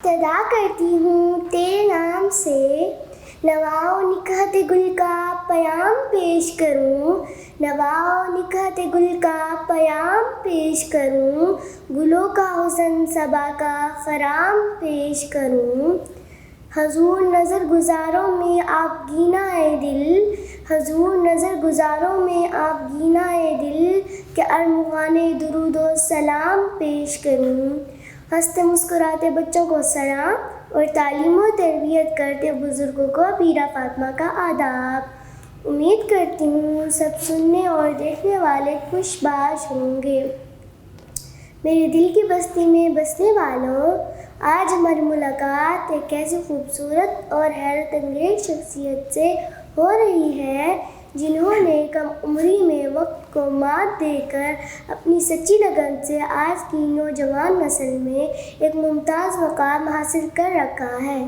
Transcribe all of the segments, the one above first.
ابتدا کرتی ہوں تیرے نام سے، نواؤ نکہت گل کا پیام پیش کروں، نواؤ نکہت گل کا پیام پیش کروں، گلوں کا حسن صبا کا خرام پیش کروں۔ حضور نظر گزاروں میں آپ گینا ہے دل، حضور نظر گزاروں میں آپ گینا ہے دل، کہ ارمغان درود و سلام پیش کروں۔ ہنستے مسکراتے بچوں کو سلام اور تعلیم و تربیت کرتے بزرگوں کو پیرا فاطمہ کا آداب۔ امید کرتی ہوں سب سننے اور دیکھنے والے خوش باش ہوں گے۔ میرے دل کی بستی میں بسنے والوں، آج ہماری ملاقات ایک ایسی خوبصورت اور حیرت انگیز شخصیت سے ہو رہی ہے جنہوں نے کم عمری میں وقت کو مات دے کر اپنی سچی لگن سے آج کی نوجوان نسل میں ایک ممتاز مقام حاصل کر رکھا ہے،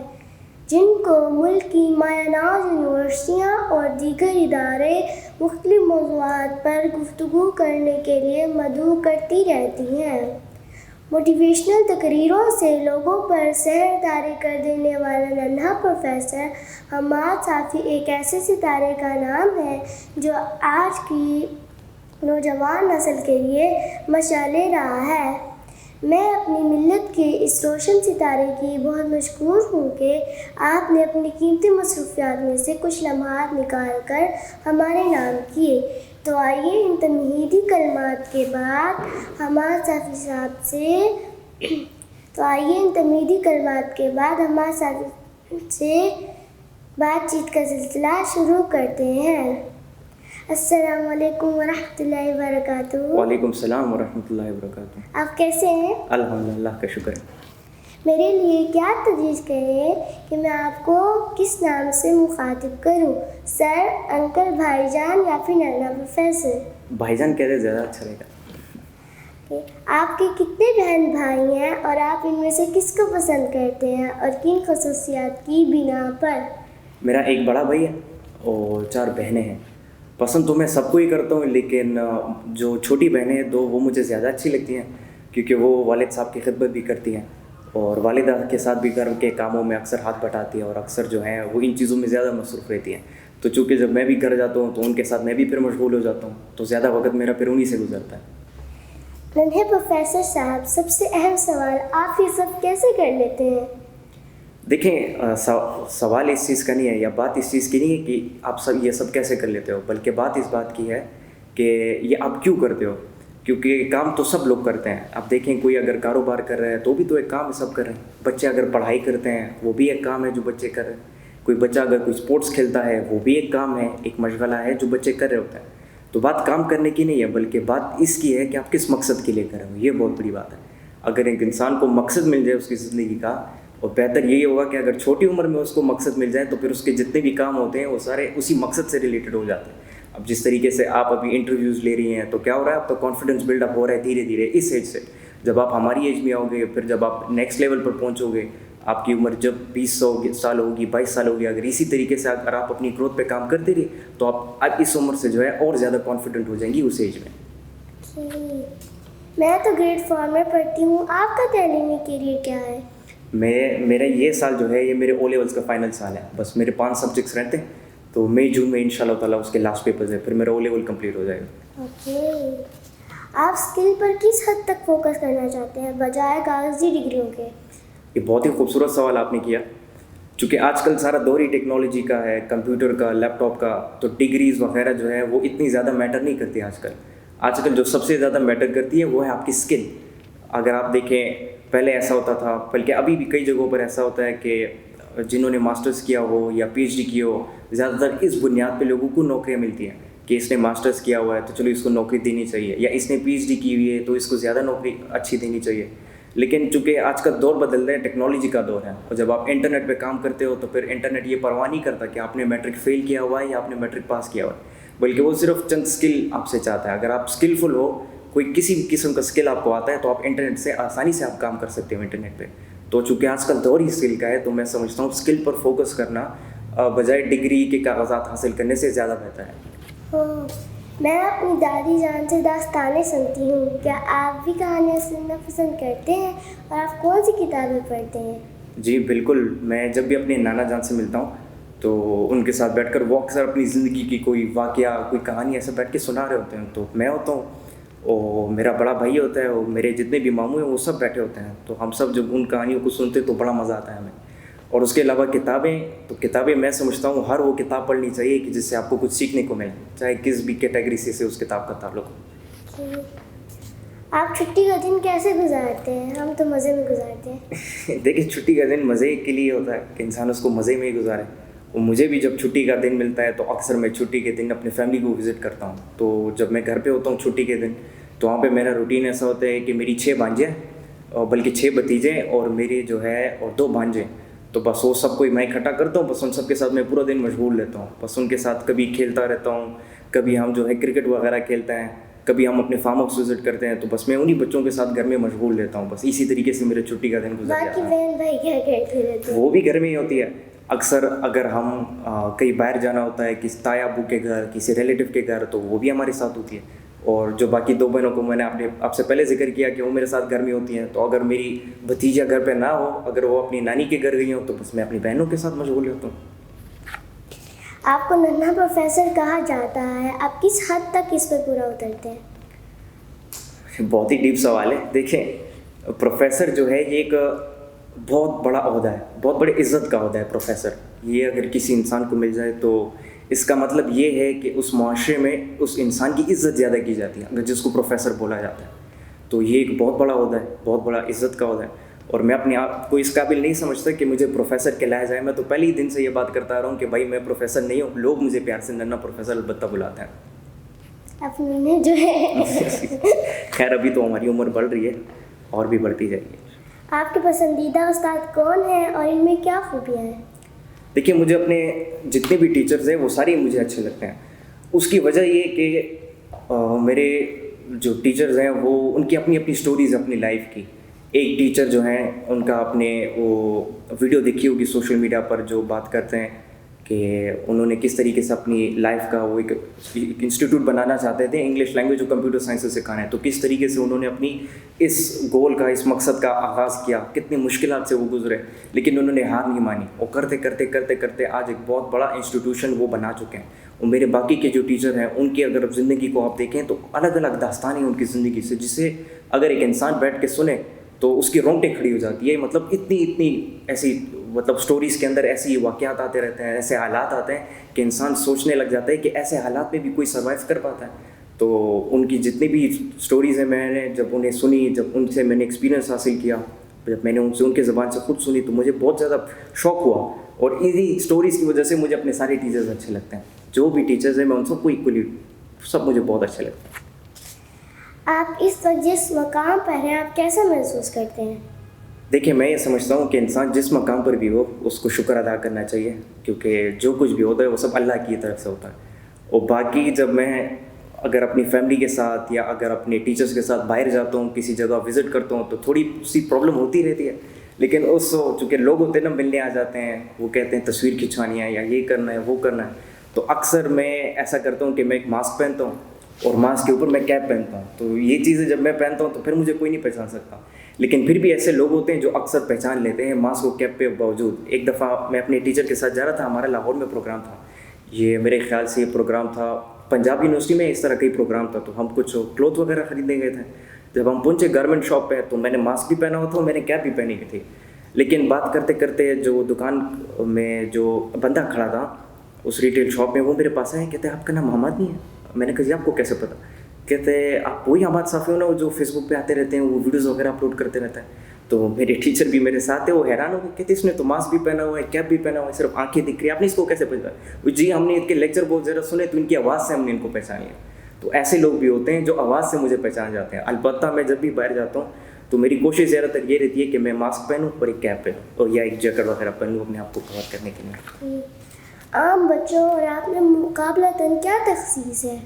جن کو ملک کی مایہ ناز یونیورسٹیاں اور دیگر ادارے مختلف موضوعات پر گفتگو کرنے کے لیے مدعو کرتی رہتی ہیں۔ موٹیویشنل تقریروں سے لوگوں پر سحر طاری کر دینے والا ننھا پروفیسر حماد صافی ایک ایسے ستارے کا نام ہے جو آج کی نوجوان نسل کے لیے مشعل راہ ہے۔ میں اپنی ملت کے اس روشن ستارے کی بہت مشکور ہوں کہ آپ نے اپنی قیمتی مصروفیات میں سے کچھ لمحات نکال کر ہمارے نام کیے۔ تو آئیے ان تمہیدی کلمات کے بعد حماد صافی صاحب سے بات چیت کا سلسلہ شروع کرتے ہیں۔ السلام علیکم ورحمۃ اللہ وبرکاتہ۔ وعلیکم السلام ورحمۃ اللہ وبرکاتہ۔ آپ کیسے ہیں؟ الحمدللہ، اللہ کا شکر ہے۔ میرے لیے کیا تجویز کریں کہ میں آپ کو کس نام سے مخاطب کروں، سر، انکل، بھائی جان یا پھر ننھا پروفیسر؟ بھائی جان کہتے زیادہ اچھا رہے گا۔ آپ کے کتنے بہن بھائی ہیں اور آپ ان میں سے کس کو پسند کرتے ہیں اور کن خصوصیات کی بنا پر؟ میرا ایک بڑا بھائی ہے اور 4 بہنیں ہیں۔ پسند تو میں سب کو ہی کرتا ہوں، لیکن جو چھوٹی بہنیں ہیں وہ مجھے زیادہ اچھی لگتی ہیں، کیونکہ وہ والد صاحب کی خدمت بھی کرتی ہیں اور والدہ کے ساتھ بھی گھر کے کاموں میں اکثر ہاتھ بٹاتی ہیں اور اکثر جو ہیں وہ ان چیزوں میں زیادہ مصروف رہتی ہیں۔ تو چونکہ جب میں بھی گھر جاتا ہوں تو ان کے ساتھ میں بھی پھر مشغول ہو جاتا ہوں، تو زیادہ وقت میرا پھر انہی سے گزرتا ہے۔ ننھے پروفیسر صاحب، سب سے اہم سوال، آپ یہ سب کیسے کر لیتے ہیں؟ دیکھیں، سوال اس چیز کا نہیں ہے یا بات اس چیز کی نہیں ہے کہ آپ سب یہ سب کیسے کر لیتے ہو، بلکہ بات اس بات کی ہے کہ یہ آپ کیوں کرتے ہو، کیونکہ کام تو سب لوگ کرتے ہیں۔ آپ دیکھیں، کوئی اگر کاروبار کر رہا ہے تو بھی تو ایک کام ہے، سب کر رہے ہیں۔ بچے اگر پڑھائی کرتے ہیں وہ بھی ایک کام ہے جو بچے کر رہے ہیں۔ کوئی بچہ اگر کوئی اسپورٹس کھیلتا ہے وہ بھی ایک کام ہے، ایک مشغلہ ہے جو بچے کر رہے ہوتے ہیں۔ تو بات کام کرنے کی نہیں ہے، بلکہ بات اس کی ہے کہ آپ کس مقصد کے لیے کر رہے ہو، یہ بہت بڑی بات ہے۔ اگر ایک انسان کو مقصد مل جائے اس کی زندگی کا، اور بہتر یہی ہوگا کہ اگر چھوٹی عمر میں اس کو مقصد مل جائے تو پھر اس کے جتنے بھی کام ہوتے ہیں وہ سارے اسی مقصد سے ریلیٹڈ ہو جاتے ہیں۔ اب جس طریقے سے آپ ابھی انٹرویوز لے رہی ہیں تو کیا ہو رہا ہے، آپ کا کانفیڈنس بلڈ اپ ہو رہا ہے دھیرے دھیرے اس ایج سے۔ جب آپ ہماری ایج میں آؤ گے، پھر جب آپ نیکسٹ لیول پر پہنچو گے، آپ کی عمر جب 20 سال ہوگی، 22 سال ہوگی، اگر اسی طریقے سے اگر آپ اپنی گروتھ پہ کام کرتے رہے تو آپ اس عمر سے جو ہے اور زیادہ کانفیڈنٹ ہو جائیں گی اس ایج میں۔ میں تو گریڈ 4 میں پڑھتی ہوں، آپ کا تعلیمی کیریئر کیا ہے؟ میرا یہ سال جو ہے یہ میرے او لیولس کا فائنل سال ہے، بس میرے 5 سبجیکٹس رہتے ہیں، تو مئی جون میں انشاءاللہ تعالیٰ اس کے لاسٹ پیپرز ہیں، پھر میرا او لیول کمپلیٹ ہو جائے گا۔ اوکے، آپ اسکل پر کس حد تک فوکس کرنا چاہتے ہیں بجائے کاغذی ڈگریوں کے؟ یہ بہت ہی خوبصورت سوال آپ نے کیا، چونکہ آج کل سارا دور ہی ٹیکنالوجی کا ہے، کمپیوٹر کا، لیپ ٹاپ کا، تو ڈگریز وغیرہ جو ہے وہ اتنی زیادہ میٹر نہیں کرتی آج کل جو سب سے زیادہ میٹر کرتی ہے وہ ہے آپ کی اسکل۔ اگر آپ دیکھیں، پہلے ایسا ہوتا تھا، بلکہ ابھی بھی کئی جگہوں پر ایسا ہوتا ہے کہ جنہوں نے ماسٹرز کیا ہو یا پی ایچ ڈی کی ہو، زیادہ تر اس بنیاد پہ لوگوں کو نوکریاں ملتی ہیں کہ اس نے ماسٹرز کیا ہوا ہے تو چلو اس کو نوکری دینی چاہیے، یا اس نے پی ایچ ڈی کی ہوئی ہے تو اس کو زیادہ نوکری اچھی دینی چاہیے۔ لیکن چونکہ آج کا دور بدل رہا ہے، ٹیکنالوجی کا دور ہے، اور جب آپ انٹرنیٹ پہ کام کرتے ہو تو پھر انٹرنیٹ یہ پرواہ نہیں کرتا کہ آپ نے میٹرک فیل کیا ہوا ہے یا آپ نے میٹرک پاس کیا ہوا ہے، بلکہ وہ صرف چند اسکل آپ سے چاہتا ہے۔ اگر آپ اسکلفل ہو، کوئی کسی بھی قسم کا اسکل آپ کو آتا ہے تو آپ انٹرنیٹ سے آسانی سے آپ کام کر سکتے ہو انٹرنیٹ پہ۔ تو چونکہ آج کل دور ہی اسکل کا ہے تو میں سمجھتا ہوں اسکل پر فوکس کرنا بجائے ڈگری کے کاغذات حاصل کرنے سے زیادہ بہتر ہے۔ میں اپنی دادی جان سے داستانیں سنتی ہوں، کیا آپ بھی کہانیاں سننا پسند کرتے ہیں اور آپ کون سی کتابیں پڑھتے ہیں؟ جی بالکل، میں جب بھی اپنے نانا جان سے ملتا ہوں تو ان کے ساتھ بیٹھ کر وہ اکثر اپنی زندگی کی کوئی واقعہ کوئی کہانی ایسے بیٹھ کے سنا رہے ہوتے ہیں. تو میں ہوتا ہوں اور میرا بڑا بھائی ہوتا ہے اور میرے جتنے بھی ماموں ہیں وہ سب بیٹھے ہوتے ہیں. تو ہم سب جب ان کہانیوں کو سنتے تو بڑا مزہ آتا ہے ہمیں. اور اس کے علاوہ کتابیں میں سمجھتا ہوں ہر وہ کتاب پڑھنی چاہیے کہ جس سے آپ کو کچھ سیکھنے کو ملے، چاہے کس بھی کیٹیگری سے اس کتاب کا تعلق ہو. آپ چھٹی کا دن کیسے گزارتے ہیں؟ ہم تو مزے میں گزارتے ہیں. دیکھیں چھٹی کا دن مزے کے لیے ہوتا ہے کہ انسان اس کو مزے میں ہی گزارے. اور مجھے بھی جب چھٹی کا دن ملتا ہے تو اکثر میں چھٹی کے دن اپنے فیملی کو وزٹ کرتا ہوں. تو جب میں گھر پہ ہوتا ہوں چھٹی کے دن تو وہاں پہ میرا روٹین ایسا ہوتا ہے کہ میری 6 بھانجیں اور بلکہ 6 بھتیجے اور میری جو ہے اور 2 بھانجے. تو بس وہ سب کو میں اکٹھا کرتا ہوں. بس ان سب کے ساتھ میں پورا دن مشغول رہتا ہوں. بس ان کے ساتھ کبھی کھیلتا رہتا ہوں، کبھی ہم جو ہے کرکٹ وغیرہ کھیلتے ہیں، کبھی ہم اپنے فارم ہاؤس وزٹ کرتے ہیں. تو بس میں انہی بچوں کے ساتھ گھر میں مشغول رہتا ہوں. بس اسی طریقے سے میرے چھٹی کا دن گزر جاتا باقی ہے. بہن بھائی کیا کرتے رہتے ہیں؟ وہ بھی گھر میں ہی ہوتی ہے. اکثر اگر ہم کہیں باہر جانا ہوتا ہے کسی تایا ابو کے گھر، کسی ریلیٹیو کے گھر، تو وہ بھی ہمارے ساتھ ہوتی ہے. اور جو باقی 2 بہنوں کو میں نے آپ سے پہلے ذکر کیا کہ وہ میرے ساتھ گھر میں ہوتی ہیں. تو اگر میری بھتیجا گھر پہ نہ ہو، اگر وہ اپنی نانی کے گھر گئی ہوں، تو بس میں اپنی بہنوں کے ساتھ مشغول ہوتا ہوں. آپ کو ننھا پروفیسر کہا جاتا ہے، آپ کس حد تک اس پہ پورا اترتے ہیں؟ بہت ہی ڈیپ سوال ہے. دیکھیں پروفیسر جو ہے یہ ایک بہت بڑا عہدہ ہے، بہت بڑی عزت کا عہدہ ہے پروفیسر. یہ اگر کسی انسان کو مل جائے تو اس کا مطلب یہ ہے کہ اس معاشرے میں اس انسان کی عزت زیادہ کی جاتی ہے اگر جس کو پروفیسر بولا جاتا ہے. تو یہ ایک بہت بڑا عہدہ ہے، بہت بڑا عزت کا عہدہ ہے. اور میں اپنے آپ کو اس قابل نہیں سمجھتا کہ مجھے پروفیسر کہلایا جائے. میں تو پہلے ہی دن سے یہ بات کرتا آ رہا ہوں کہ بھائی میں پروفیسر نہیں ہوں. لوگ مجھے پیار سے ننھا پروفیسر البتہ بلاتے ہیں. اپنے نے جو ہے خیر ابھی تو ہماری عمر بڑھ رہی ہے اور بھی بڑھتی جائے گی. آپ کے پسندیدہ استاد کون ہیں اور ان میں کیا خوبیاں ہیں؟ دیکھیے مجھے اپنے جتنے بھی ٹیچرز ہیں وہ سارے مجھے اچھے لگتے ہیں. اس کی وجہ یہ کہ میرے جو ٹیچرز ہیں وہ ان کی اپنی اپنی سٹوریز اپنی لائف کی. ایک ٹیچر جو ہیں ان کا اپنے وہ ویڈیو دیکھی ہوگی سوشل میڈیا پر جو بات کرتے ہیں کہ انہوں نے کس طریقے سے اپنی لائف کا وہ ایک انسٹیٹیوٹ بنانا چاہتے تھے انگلش لینگویج اور کمپیوٹر سائنس سے سکھانا ہے. تو کس طریقے سے انہوں نے اپنی اس گول کا اس مقصد کا آغاز کیا، کتنی مشکلات سے وہ گزرے، لیکن انہوں نے ہار نہیں مانی اور کرتے کرتے کرتے کرتے آج ایک بہت بڑا انسٹیٹیوشن وہ بنا چکے ہیں. اور میرے باقی کے جو ٹیچر ہیں ان کی اگر زندگی کو آپ دیکھیں تو الگ الگ داستانیں ان کی زندگی سے، جسے اگر ایک انسان بیٹھ کے سنے تو اس کی رونگٹیں کھڑی ہو جاتی ہے. مطلب اتنی ایسی مطلب سٹوریز کے اندر ایسی واقعات آتے رہتے ہیں، ایسے حالات آتے ہیں کہ انسان سوچنے لگ جاتا ہے کہ ایسے حالات میں بھی کوئی سروائیو کر پاتا ہے. تو ان کی جتنی بھی سٹوریز ہیں میں نے جب انہیں سنی، جب ان سے میں نے ایکسپیرینس حاصل کیا، جب میں نے ان سے ان کے زبان سے خود سنی تو مجھے بہت زیادہ شوق ہوا. اور انہی سٹوریز کی وجہ سے مجھے اپنے سارے ٹیچرز اچھے لگتے ہیں. جو بھی ٹیچرز ہیں میں ان سب کو ایکولی سب مجھے بہت اچھے لگتے ہیں. آپ اس وقت جس مقام پر ہیں آپ کیسا محسوس کرتے ہیں؟ دیکھیں میں یہ سمجھتا ہوں کہ انسان جس مقام پر بھی ہو اس کو شکر ادا کرنا چاہیے، کیونکہ جو کچھ بھی ہوتا ہے وہ سب اللہ کی طرف سے ہوتا ہے. اور باقی جب میں اگر اپنی فیملی کے ساتھ یا اگر اپنے ٹیچرز کے ساتھ باہر جاتا ہوں، کسی جگہ وزٹ کرتا ہوں، تو تھوڑی سی پرابلم ہوتی رہتی ہے. لیکن چونکہ لوگ ہوتے ہیں نا ملنے آ جاتے ہیں، وہ کہتے ہیں تصویر کھنچوانی ہے یا یہ کرنا ہے وہ کرنا ہے. تو اکثر میں ایسا کرتا ہوں کہ میں ایک ماسک پہنتا ہوں اور ماسک کے اوپر میں کیپ پہنتا ہوں. تو یہ چیزیں جب میں پہنتا ہوں تو پھر مجھے کوئی نہیں پہچان سکتا. لیکن پھر بھی ایسے لوگ ہوتے ہیں جو اکثر پہچان لیتے ہیں ماسک و کیپ پہ باوجود. ایک دفعہ میں اپنے ٹیچر کے ساتھ جا رہا تھا، ہمارا لاہور میں پروگرام تھا. یہ میرے خیال سے یہ پروگرام تھا پنجاب یونیورسٹی میں، اس طرح کا ہی پروگرام تھا. تو ہم کچھ کلوتھ وغیرہ خریدنے گئے تھے. جب ہم پہنچے گارمنٹ شاپ پہ تو میں نے ماسک بھی پہنا ہوا تھا اور میں نے کیپ بھی پہنی ہوئی تھی. لیکن بات کرتے کرتے جو دکان میں جو بندہ کھڑا تھا اس ریٹیل شاپ میں، وہ میرے پاس آئے، کہتے ہیں آپ کا نام محمد نہیں ہے؟ میں نے کہا جی آپ کو کیسے پتا؟ کہتے آپ وہی حماد صافی ہو نا جو فیس بک پہ آتے رہتے ہیں، وہ ویڈیوز وغیرہ اپلوڈ کرتے رہتے ہیں. تو میرے ٹیچر بھی میرے ساتھ تھے، وہ حیران ہو گئے، کہتے اس نے تو ماسک بھی پہنا ہوا ہے، کیپ بھی پہنا ہوا ہے، صرف آنکھیں دکھ رہی ہیں، آپ نے اس کو کیسے پہچانا؟ جی ہم نے ان کے لیکچر بہت زیادہ سنے تو ان کی آواز سے ہم نے ان کو پہچان لیا. تو ایسے لوگ بھی ہوتے ہیں جو آواز سے مجھے پہچان جاتے ہیں. البتہ میں جب بھی باہر جاتا ہوں تو میری کوشش زیادہ تر یہ رہتی ہے کہ میں ماسک پہنوں اور ایک کیپ پہنوں اور یا ایک جیکٹ وغیرہ پہنوں اپنے آپ کو کور کرنے کے لیے. عام بچوں اور آپ میں مقابلتاً کیا تخصیص ہے؟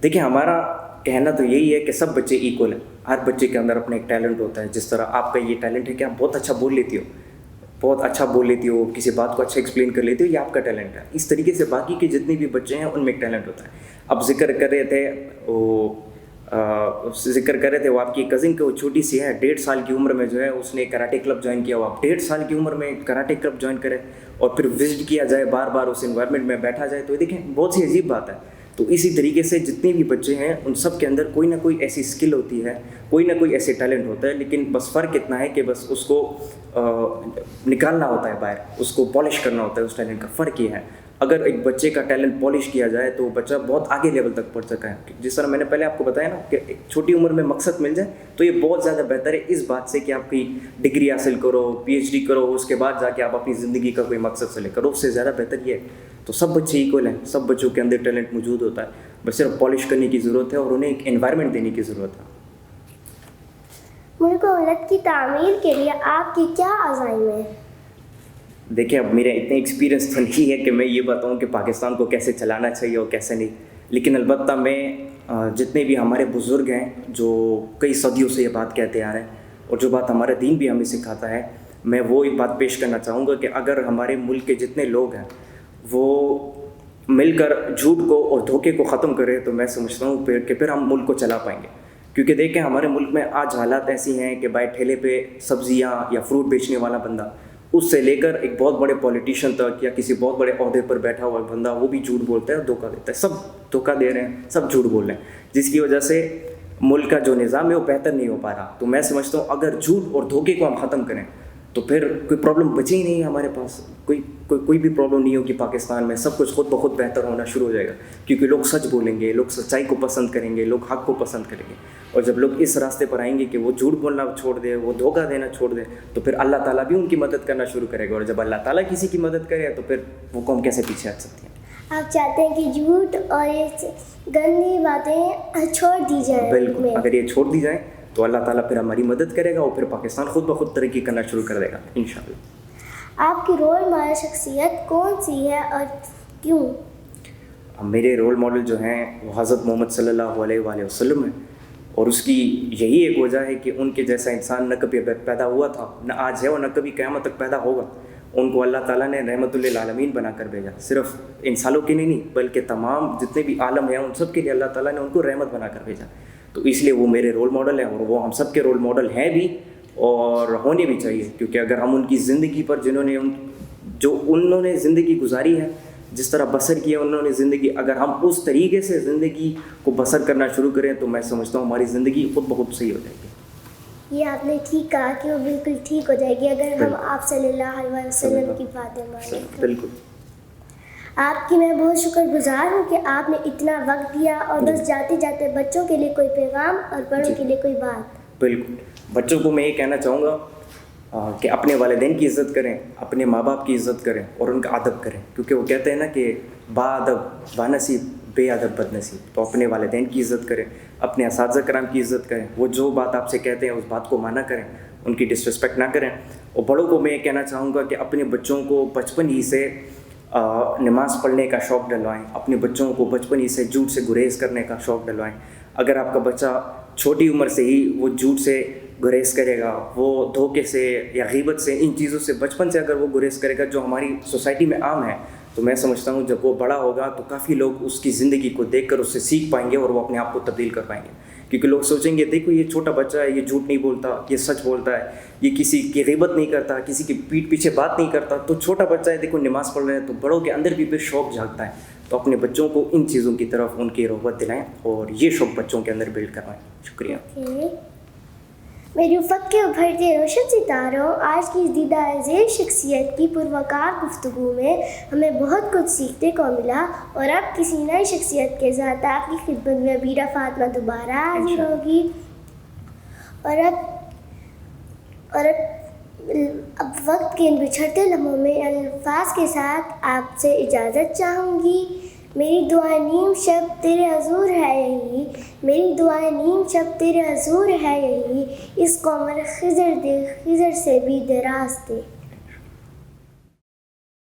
دیکھیں ہمارا کہنا تو یہی ہے کہ سب بچے ایکول ہیں. ہر بچے کے اندر اپنا ایک ٹیلنٹ ہوتا ہے. جس طرح آپ کا یہ ٹیلنٹ ہے کہ آپ بہت اچھا بول لیتی ہو، کسی بات کو اچھا ایکسپلین کر لیتی ہو، یہ آپ کا ٹیلنٹ ہے. اس طریقے سے باقی کے جتنے بھی بچے ہیں ان میں ایک ٹیلنٹ ہوتا ہے. اب ذکر کر رہے تھے وہ ذکر کر رہے تھے، وہ آپ کی کزن کے وہ چھوٹی سی ہے 1.5 سال کی عمر میں جو ہے اس نے کراٹے کلب جوائن کیا. وہ آپ 1.5 سال کی عمر میں کراٹے کلب جوائن کرے اور پھر وزٹ کیا جائے، بار بار اس انوائرمنٹ میں بیٹھا جائے، تو یہ دیکھیں بہت سی عجیب بات ہے. تو اسی طریقے سے جتنے بھی بچے ہیں ان سب کے اندر کوئی نہ کوئی ایسی اسکل ہوتی ہے، کوئی نہ کوئی ایسے ٹیلنٹ ہوتا ہے، لیکن بس فرق اتنا ہے کہ بس اس کو نکالنا ہوتا ہے باہر، اس کو پالش کرنا ہوتا ہے. اس ٹیلنٹ کا فرق یہ ہے. اگر ایک بچے کا ٹیلنٹ پالش کیا جائے تو بچہ بہت آگے لیول تک پڑھ سکا ہے. جس طرح میں نے پہلے آپ کو بتایا نا کہ ایک چھوٹی عمر میں مقصد مل جائے تو یہ بہت زیادہ بہتر ہے اس بات سے کہ آپ کی ڈگری حاصل کرو، PhD کرو، اس کے بعد جا کے آپ اپنی زندگی کا کوئی مقصد سے لے کرو. اس سے زیادہ بہتر یہ ہے. تو سب بچے ایکول ہیں، سب بچوں کے اندر ٹیلنٹ موجود ہوتا ہے، بس صرف پالش کرنے کی ضرورت ہے اور انہیں ایک انوائرمنٹ دینے کی ضرورت ہے. ملک و ملت کی تعمیر کے لیے آپ کی کیا عزائم ہیں؟ دیکھیں اب میرا اتنا ایکسپیرینس تو نہیں ہے کہ میں یہ بتاؤں کہ پاکستان کو کیسے چلانا چاہیے اور کیسے نہیں، لیکن البتہ میں جتنے بھی ہمارے بزرگ ہیں جو کئی صدیوں سے یہ بات کہتے آ رہے ہیں اور جو بات ہمارا دین بھی ہمیں سکھاتا ہے، میں وہ ایک بات پیش کرنا چاہوں گا کہ اگر ہمارے ملک کے جتنے لوگ ہیں وہ مل کر جھوٹ کو اور دھوکے کو ختم کرے تو میں سمجھتا ہوں کہ پھر ہم ملک کو چلا پائیں گے. کیونکہ دیکھیں ہمارے ملک میں آج حالات ایسی ہیں کہ بھائی ٹھیلے پہ سبزیاں یا فروٹ بیچنے والا بندہ، اس سے لے کر ایک بہت بڑے پولیٹیشین تک یا کسی بہت بڑے عہدے پر بیٹھا ہوا بندہ، وہ بھی جھوٹ بولتا ہے اور دھوکہ دیتا ہے. سب دھوکہ دے رہے ہیں، سب جھوٹ بول رہے ہیں، جس کی وجہ سے ملک کا جو نظام ہے وہ بہتر نہیں ہو پا رہا. تو میں سمجھتا ہوں اگر جھوٹ اور دھوکے کو ہم ختم کریں تو پھر کوئی پرابلم بچے ہی نہیں ہے ہمارے پاس. کوئی بھی پرابلم نہیں ہوگی پاکستان میں. سب کچھ خود بخود بہتر ہونا شروع ہو جائے گا، کیونکہ لوگ سچ بولیں گے، لوگ سچائی کو پسند کریں گے، لوگ حق کو پسند کریں گے. اور جب لوگ اس راستے پر آئیں گے کہ وہ جھوٹ بولنا چھوڑ دے، وہ دھوکہ دینا چھوڑ دے، تو پھر اللہ تعالیٰ بھی ان کی مدد کرنا شروع کرے گا. اور جب اللہ تعالیٰ کسی کی مدد کرے تو پھر وہ قوم کیسے پیچھے ہٹ سکتی ہے. آپ چاہتے ہیں کہ جھوٹ اور یہ گندی باتیں چھوڑ دی جائیں؟ بالکل، اگر یہ چھوڑ دی جائیں تو اللہ تعالیٰ پھر ہماری مدد کرے گا اور پھر پاکستان خود بخود ترقی کرنا شروع کر دے گا انشاءاللہ. آپ کی رول ماڈل شخصیت کون سی ہے اور کیوں؟ میرے رول ماڈل جو ہیں وہ حضرت محمد صلی اللہ علیہ وآلہ وسلم ہیں، اور اس کی یہی ایک وجہ ہے کہ ان کے جیسا انسان نہ کبھی پیدا ہوا تھا، نہ آج ہے اور نہ کبھی قیامت تک پیدا ہوگا. ان کو اللہ تعالیٰ نے رحمت للعالمین بنا کر بھیجا. صرف انسانوں کے لیے نہیں بلکہ تمام جتنے بھی عالم ہیں ان سب کے لیے اللہ تعالیٰ نے ان کو رحمت بنا کر بھیجا. تو اس لیے وہ میرے رول ماڈل ہیں اور وہ ہم سب کے رول ماڈل ہیں بھی اور ہونے بھی چاہیے. کیونکہ اگر ہم ان کی زندگی پر انہوں نے زندگی گزاری ہے، جس طرح بسر کیا انہوں نے زندگی، اگر ہم اس طریقے سے زندگی کو بسر کرنا شروع کریں تو میں سمجھتا ہوں ہماری زندگی خود بخود صحیح ہو جائے گی. یہ آپ نے ٹھیک کہا کہ وہ بالکل ٹھیک ہو جائے گی اگر ہم آپ صلی اللہ علیہ وسلم کی باتیں مانیں. بالکل. آپ کی میں بہت شکر گزار ہوں کہ آپ نے اتنا وقت دیا. اور بس جاتے جاتے بچوں کے لیے کوئی پیغام اور بڑوں کے لیے کوئی بات؟ بالکل، بچوں کو میں یہ کہنا چاہوں گا کہ اپنے والدین کی عزت کریں، اپنے ماں باپ کی عزت کریں اور ان کا ادب کریں. کیونکہ وہ کہتے ہیں نا کہ با ادب با نصیب، بے ادب بد نصیب. تو اپنے والدین کی عزت کریں، اپنے اساتذہ کرام کی عزت کریں. وہ جو بات آپ سے کہتے ہیں اس بات کو مانا کریں، ان کی ڈسرسپیکٹ نہ کریں. اور بڑوں کو میں یہ کہنا چاہوں گا کہ اپنے بچوں کو بچپن ہی سے نماز پڑھنے کا شوق ڈلوائیں. اپنے بچوں کو بچپن ہی سے جھوٹ سے گریز کرنے کا شوق ڈلوائیں. اگر آپ کا بچہ چھوٹی عمر سے ہی وہ جھوٹ سے گریز کرے گا، وہ دھوکے سے یا غیبت سے، ان چیزوں سے بچپن سے اگر وہ گریز کرے گا جو ہماری سوسائٹی میں عام ہے، تو میں سمجھتا ہوں جب وہ بڑا ہوگا تو کافی لوگ اس کی زندگی کو دیکھ کر اس سے سیکھ پائیں گے اور وہ اپنے آپ کو تبدیل کر پائیں گے. کیونکہ لوگ سوچیں گے دیکھو یہ چھوٹا بچہ ہے، یہ جھوٹ نہیں بولتا، یہ سچ بولتا ہے، یہ کسی کی غیبت نہیں کرتا، کسی کی پیٹھ پیچھے بات نہیں کرتا، تو چھوٹا بچہ ہے دیکھو نماز پڑھ رہے ہیں. تو بڑوں کے اندر بھی پھر شوق جاگتا ہے. تو اپنے بچوں کو ان چیزوں کی طرف ان کی رغبت دلائیں اور یہ شوق بچوں کے اندر بلڈ کروائیں. شکریہ. میری افق کے ابھرتے روشن ستاروں، آج کی اس دیدہ ذیل شخصیت کی پروکار گفتگو میں ہمیں بہت کچھ سیکھنے کو ملا. اور اب کسی نئی شخصیت کے ساتھ آپ کی خدمت میں بیرا فاطمہ دوبارہ حاضر ہوگی. اور اب وقت کے ان بچھڑتے لمحوں میں الفاظ کے ساتھ آپ سے اجازت چاہوں گی. میری دعائیں نیم شب تیرے حضور ہے یہی، میری دعائیں نیم شب تیرے حضور ہے یہی، اس قمر خضر دے خضر سے بھی دراز دے.